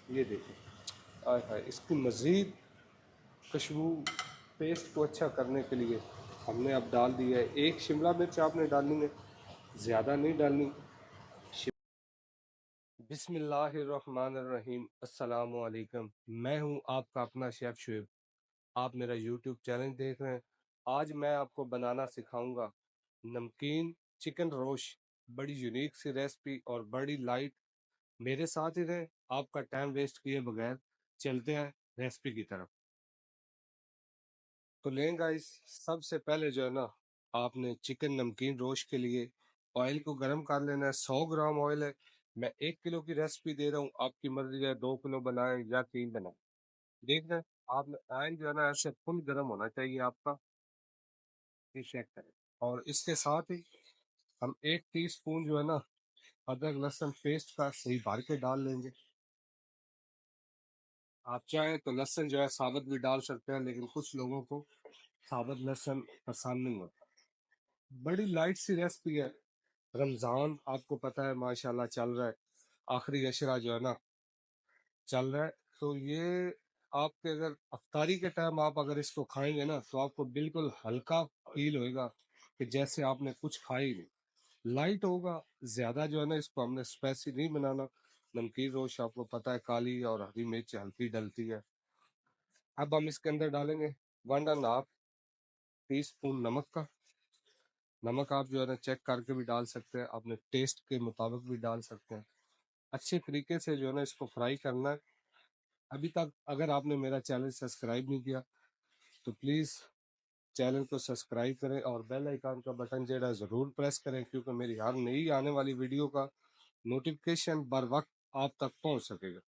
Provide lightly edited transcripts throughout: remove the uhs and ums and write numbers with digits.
یہ دیکھیں، آئے ہائے، اس کی مزید خوشبو پیسٹ کو اچھا کرنے کے لیے ہم نے اب ڈال دیا ہے ایک شملہ مرچ، آپ نے ڈالنی ہے، زیادہ نہیں ڈالنی۔ بسم اللہ الرحمن الرحیم، السلام علیکم، میں ہوں آپ کا اپنا شیف شعیب، آپ میرا یوٹیوب چینل دیکھ رہے ہیں۔ آج میں آپ کو بنانا سکھاؤں گا نمکین چکن روش، بڑی یونیک سی ریسپی اور بڑی لائٹ۔ میرے ساتھ ہی رہیں، آپ کا ٹائم ویسٹ کیے بغیر چلتے ہیں ریسپی کی طرف۔ تو لیں گائس، سب سے پہلے جو ہے نا، آپ نے چکن نمکین روش کے لیے آئل کو گرم کر لینا ہے۔ 100 گرام آئل ہے، میں 1 کلو کی ریسپی دے رہا ہوں، آپ کی مرضی ہے 2 کلو بنائیں یا 3 بنائیں۔ دیکھ رہے ہیں آپ نے آئل جو ہے نا ایسے فل گرم ہونا چاہیے آپ کا، یہ چیک کریں۔ اور اس کے ساتھ ہی ہم 1 ٹی اسپون جو ہے نا ادرک لہسن پیسٹ کا صحیح بھر کے ڈال لیں گے۔ آپ چاہیں تو لہسن جو ہے ثابت بھی ڈال سکتے ہیں، لیکن کچھ لوگوں کو ثابت لہسن پسند نہیں ہوتا۔ بڑی لائٹ سی ریسپی ہے، رمضان آپ کو پتہ ہے ماشاءاللہ چل رہا ہے، آخری عشرہ جو ہے نا چل رہا ہے، تو یہ آپ کے اگر افطاری کے ٹائم آپ اگر اس کو کھائیں گے نا تو آپ کو بالکل ہلکا فیل ہوئے گا کہ جیسے آپ نے کچھ کھائی نہیں۔ لائٹ ہوگا، زیادہ جو ہے نا اس کو ہم نے اسپیسی نہیں بنانا۔ نمکین روش آپ کو پتہ ہے کالی اور ہری مرچ ہلکی ڈلتی ہے۔ اب ہم اس کے اندر ڈالیں گے 1.5 ٹی اسپون نمک کا۔ نمک آپ جو ہے نا چیک کر کے بھی ڈال سکتے ہیں، اپنے ٹیسٹ کے مطابق بھی ڈال سکتے ہیں۔ اچھے طریقے سے جو ہے نا اس کو فرائی کرنا ہے۔ ابھی تک اگر آپ نے میرا چینل سبسکرائب نہیں کیا تو پلیز چینل کو سبسکرائب کریں اور بیل آئیکن کا بٹن جو ہے ضرور پریس کریں، کیونکہ میری ہر نئی آنے والی ویڈیو کا نوٹیفکیشن بر وقت آپ تک پہنچ سکے گا۔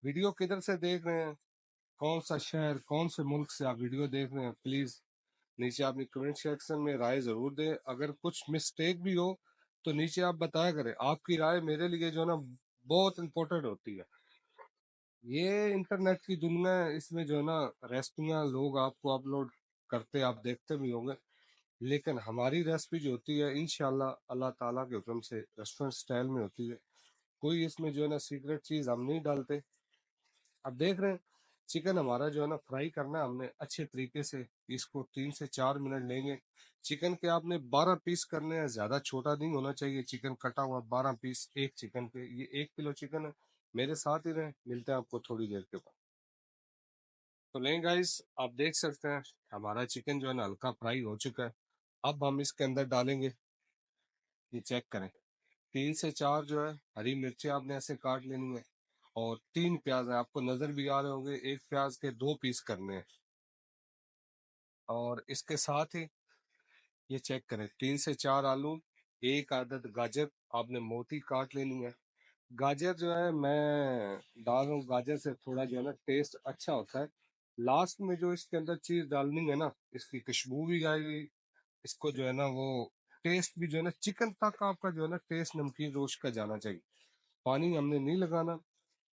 ویڈیو کدھر سے دیکھ رہے ہیں، کون سا شہر، کون سے ملک سے آپ ویڈیو دیکھ رہے ہیں، پلیز نیچے اپنی کمنٹ سیکشن میں رائے ضرور دیں۔ اگر کچھ مسٹیک بھی ہو تو نیچے آپ بتایا کریں، آپ کی رائے میرے لیے جو ہے نا بہت امپورٹنٹ ہوتی ہے۔ یہ انٹرنیٹ کی دنیا ہے، اس میں جو ہے نا ریسپیاں لوگ آپ کو اپلوڈ کرتے، آپ دیکھتے بھی ہوں گے، لیکن ہماری ریسپی جو ہوتی ہے انشاءاللہ اللہ تعالیٰ کے حکم سے ریسٹورنٹ سٹائل میں ہوتی ہے، کوئی اس میں جو ہے نا سیکریٹ چیز ہم نہیں ڈالتے۔ اب دیکھ رہے ہیں چکن ہمارا جو ہے نا فرائی کرنا ہے ہم نے اچھے طریقے سے، اس کو 3 سے 4 منٹ لیں گے۔ چکن کے آپ نے 12 پیس کرنے ہیں، زیادہ چھوٹا نہیں ہونا چاہیے چکن کٹا ہوا، 12 پیس ایک چکن کے۔ یہ 1 کلو چکن ہے، میرے ساتھ ہی رہیں، ملتے ہیں آپ کو تھوڑی دیر کے بعد۔ تو لیں گائز، آپ دیکھ سکتے ہیں ہمارا چکن جو ہے نا ہلکا فرائی ہو چکا ہے۔ اب ہم اس کے اندر ڈالیں گے، یہ چیک کریں، 3 سے 4 جو ہے ہری مرچیں آپ نے ایسے کاٹ لینی ہے، اور 3 پیاز ہیں، آپ کو نظر بھی آ رہے ہوں گے، ایک پیاز کے 2 پیس کرنے ہیں۔ اور اس کے ساتھ ہی یہ چیک کریں، 3 سے 4 آلو، ایک عدد گاجر آپ نے موٹی کاٹ لینی ہے۔ گاجر جو ہے میں ڈال رہا ہوں، گاجر سے تھوڑا جو ہے نا ٹیسٹ اچھا ہوتا ہے۔ لاسٹ میں جو اس کے اندر چیز ڈالنی ہے نا، اس کی خوشبو بھی آئے گی، اس کو جو ہے نا وہ ٹیسٹ بھی جو ہے نا چکن تک آپ کا جو ہے نا ٹیسٹ نمکین روش کا جانا چاہیے۔ پانی ہم نے نہیں لگانا،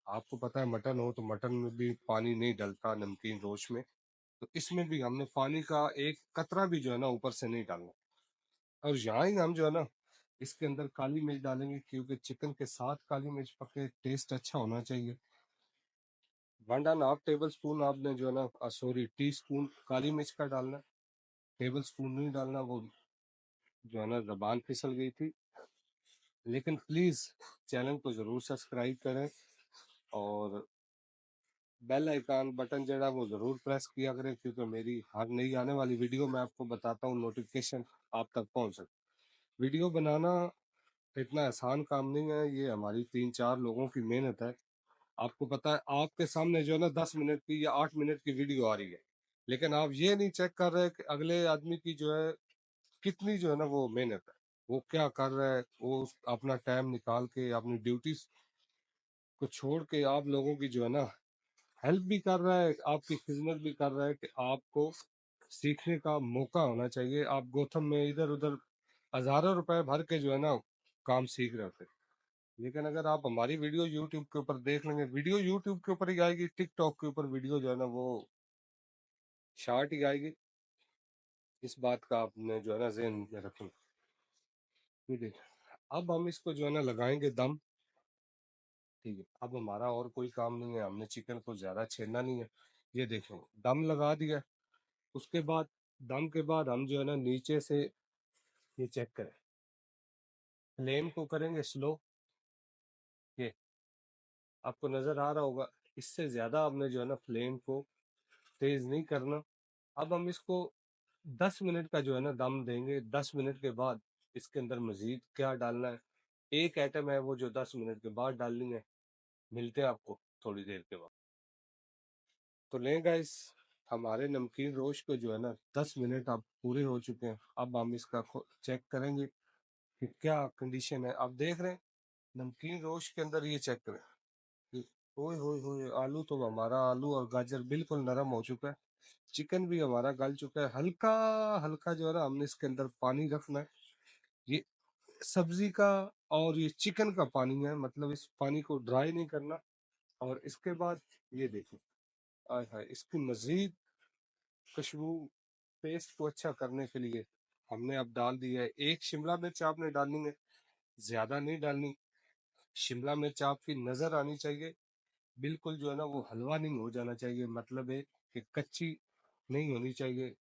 آپ کو پتہ ہے مٹن ہو تو مٹن میں بھی پانی نہیں ڈلتا نمکین روش میں، تو اس میں بھی ہم نے پانی کا ایک قطرہ بھی جو ہے نا اوپر سے نہیں ڈالنا۔ اور یہاں ہی ہم جو ہے نا اس کے اندر کالی مرچ ڈالیں گے، کیونکہ چکن کے ساتھ کالی مرچ پکے، ٹیسٹ اچھا ہونا چاہیے۔ 1.5 ٹیبل اسپون آپ نے جو ہے نا ٹی اسپون کالی مرچ کا ڈالنا، ٹیبل اسپون نہیں ڈالنا، وہ جو ہے نا زبان پھسل گئی تھی۔ لیکن پلیز چینل کو ضرور سبسکرائب کریں اور بیل آئیکن بٹن جو ہے وہ ضرور پریس کیا کریں، کیونکہ میری ہر نئی آنے والی ویڈیو میں آپ کو بتاتا ہوں، نوٹیفکیشن آپ تک پہنچ سکے۔ ویڈیو بنانا اتنا آسان کام نہیں ہے، یہ ہماری 3 4 لوگوں کی محنت ہے۔ آپ کو پتہ ہے آپ کے سامنے جو ہے نا 10 منٹ کی یا 8 منٹ کی ویڈیو آ رہی ہے، لیکن آپ یہ نہیں چیک کر رہے کہ اگلے آدمی کی جو ہے کتنی جو ہے نا وہ محنت ہے، وہ کیا کر رہا ہے، وہ اپنا ٹائم نکال کے اپنی ڈیوٹیز کو چھوڑ کے آپ لوگوں کی جو ہے نا ہیلپ بھی کر رہا ہے، آپ کی خدمت بھی کر رہا ہے، کہ آپ کو سیکھنے کا موقع ہونا چاہیے۔ آپ گوتم میں ادھر ادھر ہزاروں روپے بھر کے جو ہے نا کام سیکھ رہے ہوتے، لیکن اگر آپ ہماری ویڈیو یوٹیوب کے اوپر دیکھ لیں گے، ویڈیو یوٹیوب کے اوپر ہی آئے گی، ٹک ٹاک کے اوپر ویڈیو جو ہے نا وہ شارٹ ہی آئے گی، اس بات کا آپ نے جو ہے نا ذہن میں رکھیں۔ اب ہم اس کو جو ہے نا لگائیں گے دم۔ ٹھیک ہے، اب ہمارا اور کوئی کام نہیں ہے، ہم نے چکن کو زیادہ چھیڑنا نہیں ہے. یہ دیکھیں دم لگا دیا. اس کے بعد دم کے بعد ہم جو ہے نا نیچے سے یہ چیک کریں، فلیم کو کریں گے سلو. یہ آپ کو نظر آ رہا ہوگا، اس سے زیادہ آپ نے جو ہے نا فلیم کو تیز نہیں کرنا. اب ہم اس کو 10 منٹ کا جو ہے نا دم دیں گے. 10 منٹ کے بعد اس کے اندر مزید کیا ڈالنا ہے، ایک ایٹم ہے وہ جو 10 منٹ کے بعد ڈالنی ہے. ملتے ہیں آپ کو تھوڑی دیر کے بعد. تو لیں گائس، ہمارے نمکین روش کو جو ہے نا 10 منٹ اب پورے ہو چکے ہیں. اب ہم اس کا چیک کریں گے کہ کیا کنڈیشن ہے. آپ دیکھ رہے ہیں نمکین روش کے اندر، یہ چیک کریں. ہوئے ہوئے ہوئے، آلو تو ہمارا آلو اور گاجر بالکل نرم ہو چکا ہے. چکن بھی ہمارا گل چکا ہے. ہلکا ہلکا جو ہے نا ہم نے اس کے اندر پانی رکھنا ہے. یہ سبزی کا اور یہ چکن کا پانی ہے، مطلب اس پانی کو ڈرائی نہیں کرنا. اور اس کے بعد یہ دیکھیں، آئے ہائے، اس کی مزید خوشبو پیسٹ کو اچھا کرنے کے لیے ہم نے اب ڈال دیا ہے 1 شملہ مرچ. آپ نے ڈالنی ہے، زیادہ نہیں ڈالنی. شملہ مرچ آپ کی نظر آنی چاہیے، بالکل جو ہے نا وہ حلوہ نہیں ہو جانا چاہیے، مطلب ہے کہ کچی نہیں ہونی چاہیے.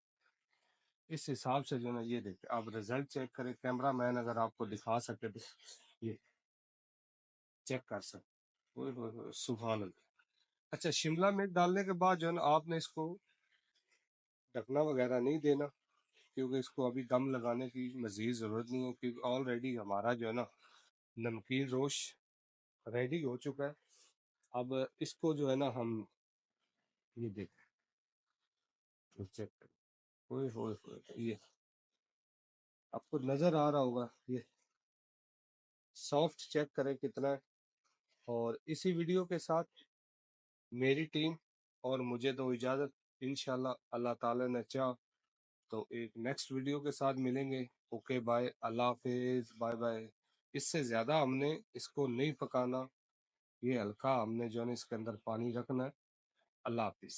اس حساب سے جو ہے نا یہ دیکھیں. آپ رزلٹ چیک کریں، کیمرہ مین اگر آپ کو دکھا سکے تو یہ چیک کر سکتے. اوئے ہوئے ہوئے، سبحان اللہ. اچھا، شملہ مرچ ڈالنے کے بعد جو ہے نا آپ نے اس کو ڈھکنا وغیرہ نہیں دینا، کیونکہ اس کو ابھی دم لگانے کی مزید ضرورت نہیں ہے، کیونکہ آلریڈی ہمارا جو ہے نا نمکین روش ریڈی ہو چکا ہے. اب اس کو جو ہے نا ہم یہ دیکھیں، چیک کریں. ہوئے ہوئے ہوئے، یہ آپ کو نظر آ رہا ہوگا. یہ سافٹ چیک کریں کتنا ہے. اور اسی ویڈیو کے ساتھ میری ٹیم اور مجھے دو اجازت. انشاءاللہ اللہ تعالی نے چاہ تو ایک نیکسٹ ویڈیو کے ساتھ ملیں گے. اوکے بائے، اللہ حافظ، بائے بائے. اس سے زیادہ ہم نے اس کو نہیں پکانا، یہ ہلکا ہم نے جو ہے نا اس کے اندر پانی رکھنا ہے. اللہ حافظ.